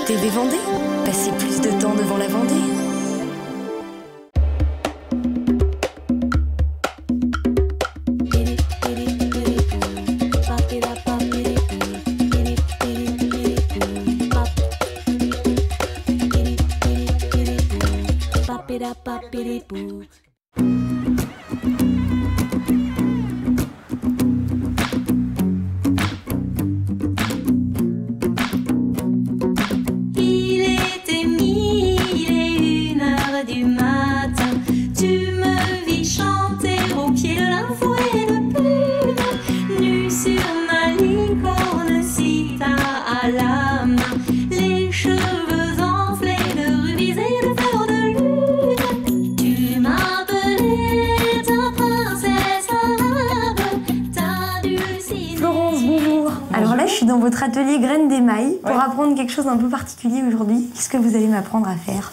TV Vendée, passez plus de temps devant la Vendée. Alors là, je suis dans votre atelier graines d'émail pour apprendre quelque chose d'un peu particulier aujourd'hui. Qu'est-ce que vous allez m'apprendre à faire?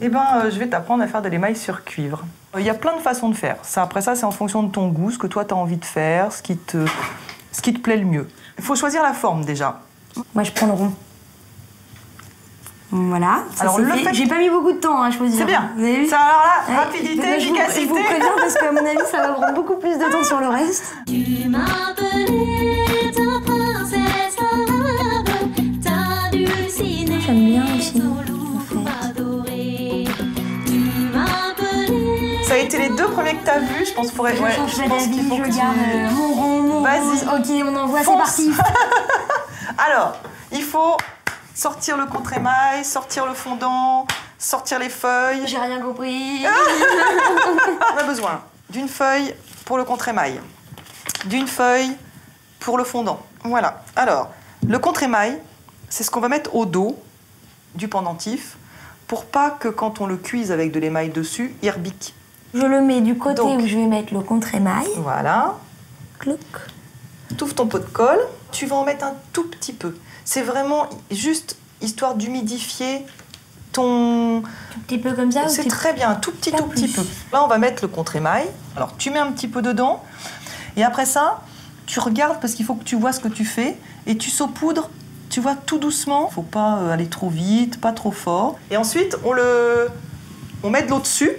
Eh ben, je vais t'apprendre à faire de l'émail sur cuivre. Il y a plein de façons de faire. Après ça, c'est en fonction de ton goût, ce que toi, tu as envie de faire, ce qui te plaît le mieux. Il faut choisir la forme, déjà. Moi, je prends le rond. Voilà. Alors, j'ai pas mis beaucoup de temps à choisir. C'est bien. Vous avez vu? Ça, alors là, rapidité, efficacité. Je vous préviens parce qu'à mon avis, ça va prendre beaucoup plus de temps sur le reste. Tu m'appelais ta princesse arabe, ta dulcinée. J'aime bien aussi. Ça a été les deux premiers que tu as vus, je pense qu'il faudrait... Je change d'avis, je garde mon rond, mon Vas-y. rose. Ok, on envoie, c'est parti. Alors, il faut sortir le contre-émail, sortir le fondant, sortir les feuilles. J'ai rien compris. On a besoin d'une feuille pour le contre-émail, d'une feuille pour le fondant. Voilà. Alors, le contre-émail, c'est ce qu'on va mettre au dos du pendentif pour pas que quand on le cuise avec de l'émail dessus, il rebique. Je le mets du côté Donc, où je vais mettre le contre-émail. Voilà. Clouc. T'ouvres ton pot de colle, tu vas en mettre un tout petit peu. C'est vraiment juste histoire d'humidifier ton... Un petit peu comme ça. C'est très bien, un tout petit peu. Là, on va mettre le contre-émail. Alors, tu mets un petit peu dedans. Et après ça, tu regardes parce qu'il faut que tu vois ce que tu fais. Et tu saupoudres, tu vois, tout doucement. Il ne faut pas aller trop vite, pas trop fort. Et ensuite, on met de l'eau dessus.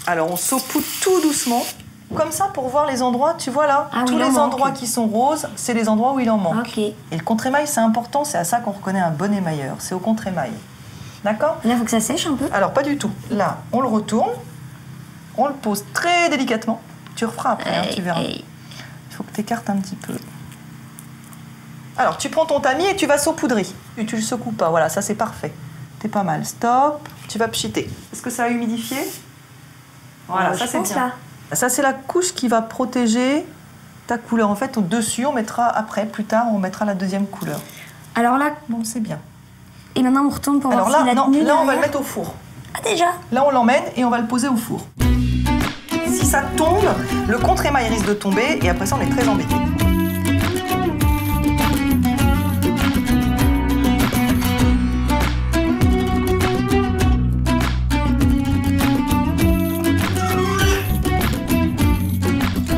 Alors, on saupoudre tout doucement. Comme ça, pour voir les endroits, tu vois là, tous les endroits qui sont roses, c'est les endroits où il en manque. Okay. Et le contre-émail, c'est important, c'est à ça qu'on reconnaît un bon émailleur. C'est au contre-émail. D'accord? Là, il faut que ça sèche un peu. Alors, pas du tout. Là, on le retourne, on le pose très délicatement. Tu referas après, hein, tu verras. Il faut que tu écartes un petit peu. Alors, tu prends ton tamis et tu vas saupoudrer. Tu le secoues pas, voilà, ça c'est parfait. T'es pas mal. Stop, tu vas pchiter. Est-ce que ça a humidifié? Voilà, ça c'est bien. Là. Ça, c'est la couche qui va protéger ta couleur. En fait, au-dessus, on mettra après, plus tard, on mettra la deuxième couleur. Alors là, bon, c'est bien. Et maintenant, on retourne pour voir si la tenue là, on va le mettre au four. Ah, déjà? Là, on l'emmène et on va le poser au four. Si ça tombe, le contre-émail risque de tomber et après ça, on est très embêté.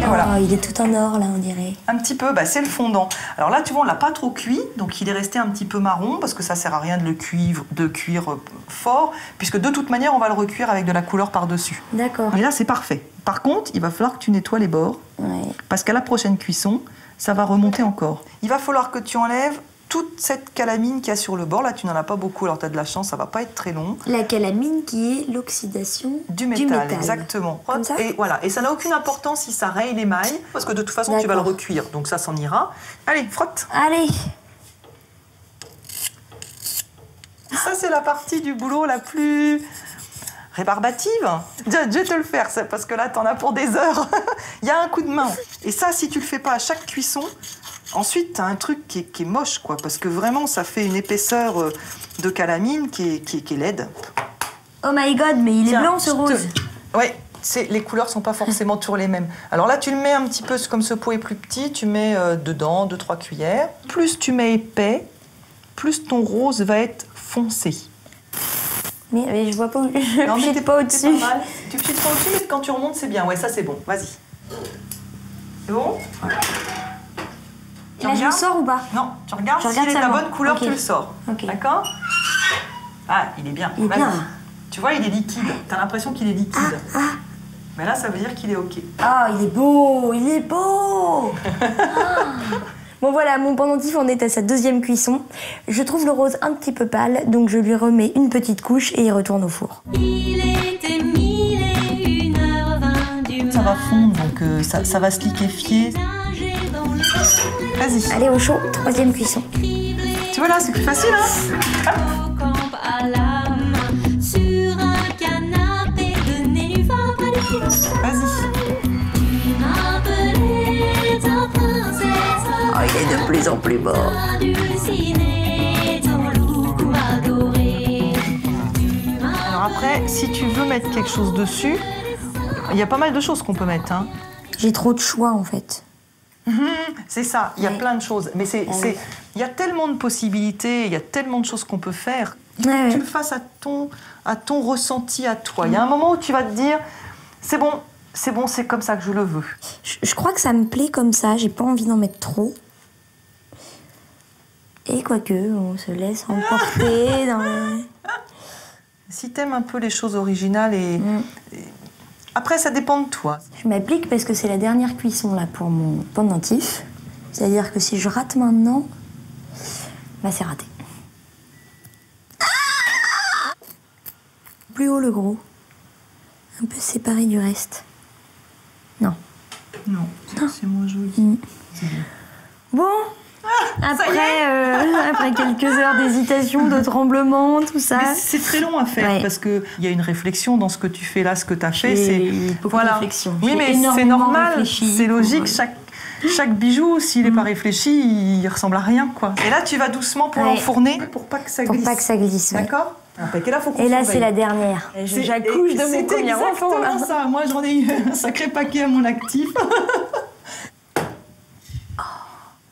Voilà. Oh, il est tout en or là, on dirait. Un petit peu, bah, c'est le fondant. Alors là, tu vois, on l'a pas trop cuit, donc il est resté un petit peu marron parce que ça sert à rien de le cuire fort, puisque de toute manière, on va le recuire avec de la couleur par-dessus. D'accord. Et là, c'est parfait. Par contre, il va falloir que tu nettoies les bords, parce qu'à la prochaine cuisson, ça va remonter encore. Il va falloir que tu enlèves toute cette calamine qu'il y a sur le bord. Là, tu n'en as pas beaucoup, alors tu as de la chance, ça va pas être très long. La calamine qui est l'oxydation du métal. Exactement. Comme ça. Et voilà. Et ça n'a aucune importance si ça raye l'émail, parce que de toute façon, tu vas le recuire, donc ça s'en ira. Allez, frotte. Allez. Ça, c'est la partie du boulot la plus rébarbative. Je vais te le faire, parce que là, tu en as pour des heures. Il y a un coup de main. Et ça, si tu le fais pas à chaque cuisson, ensuite, tu as un truc qui est moche, quoi, parce que vraiment, ça fait une épaisseur de calamine qui est laide. Oh my god, mais il est blanc, ce rose. Ouais, les couleurs sont pas forcément toujours les mêmes. Alors là, tu le mets un petit peu, comme ce pot est plus petit, tu mets dedans 2-3 cuillères. Plus tu mets épais, plus ton rose va être foncé. Mais je vois pas où... Je pchite pas au-dessus. Tu pchites pas au-dessus, mais quand tu remontes, c'est bien. Ouais, ça, c'est bon. Vas-y. C'est bon? Là, je le sors ou pas? Non, tu regardes Je s'il regarde est de la seulement. bonne couleur, Ok. tu le sors. Ok. D'accord? Ah, il est bien. Il est Vas-y. bien. Tu vois, il est liquide. T'as l'impression qu'il est liquide. Mais là, ça veut dire qu'il est OK. Ah, il est beau, il est beau. Bon voilà, mon pendentif en est à sa deuxième cuisson. Je trouve le rose un petit peu pâle, donc je lui remets une petite couche et il retourne au four. Il était 1001h20 du Ça va fondre, donc ça va se liquéfier. Vas-y. Allez au chaud, troisième cuisson. Tu vois là, c'est plus facile, hein? Au camp à la main, sur un canapé de nénuphar près du feu. Vas-y. Tu m'appelais ta princesse, Oh, il est de plus en plus beau. adulcinée, ton loup adoré. Alors après, si tu veux mettre quelque chose dessus, il y a pas mal de choses qu'on peut mettre, hein. J'ai trop de choix en fait. C'est ça, il y a Ouais. plein de choses. Mais il y a tellement de possibilités, il y a tellement de choses qu'on peut faire. Ouais, Tu ouais. le fasses à ton ressenti, à toi. Il y a un moment où tu vas te dire, c'est bon, c'est comme ça que je le veux. Je crois que ça me plaît comme ça, j'ai pas envie d'en mettre trop. Et quoique, on se laisse emporter dans le... Si t'aimes un peu les choses originales et après, ça dépend de toi. Je m'applique parce que c'est la dernière cuisson là pour mon pendentif. C'est-à-dire que si je rate maintenant, bah c'est raté. Plus haut le gros. Un peu séparé du reste. Non. Non, c'est moins joli. Bon, après quelques heures d'hésitation, de tremblement, tout ça. Mais c'est très long à faire Ouais. parce qu'il y a une réflexion dans ce que tu fais là, ce que tu as fait. J'ai beaucoup de réflexion. Oui, J'ai mais c'est énormément normal, réfléchi c'est logique. pour- Chaque bijou, s'il n'est pas réfléchi, il ressemble à rien, quoi. Et là, tu vas doucement pour Ouais. l'enfourner pour pas que ça Pour glisse. pas que ça glisse. Ouais. D'accord. Et là, faut qu'on Et là, c'est surveille. la dernière. J'accouche de mon premier enfant. C'est là. exactement ça. Moi, j'en ai eu un sacré paquet à mon actif.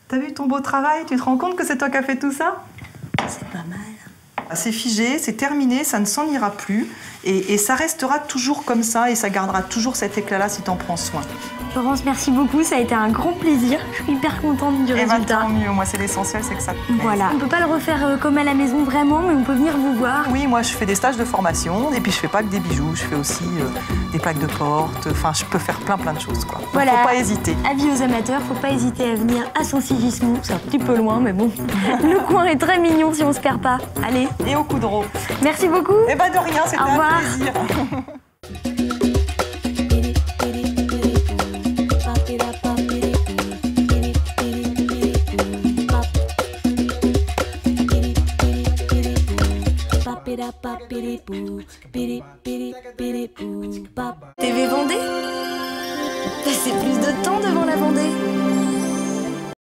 T'as vu ton beau travail? Tu te rends compte que c'est toi qui as fait tout ça? C'est pas mal. C'est figé, c'est terminé, ça ne s'en ira plus. Et ça restera toujours comme ça et ça gardera toujours cet éclat-là si t'en prends soin. Florence, merci beaucoup. Ça a été un grand plaisir. Je suis hyper contente du Et bah, résultat. tant mieux. Moi, c'est l'essentiel, c'est que ça te plaise. Voilà. On peut pas le refaire comme à la maison vraiment, mais on peut venir vous voir. Oui, moi, je fais des stages de formation et puis je fais pas que des bijoux. Je fais aussi des plaques de porte. Enfin, je peux faire plein de choses, quoi. Donc, Voilà. faut pas hésiter. Avis aux amateurs, faut pas hésiter à venir à Saint-Sigismond. C'est un petit peu loin, mais bon. Le coin est très mignon si on se perd pas. Allez, Et au Coudreau. merci beaucoup. Eh ben, de rien, c'était Au un revoir. plaisir. TV Vendée? Passez plus de temps devant la Vendée.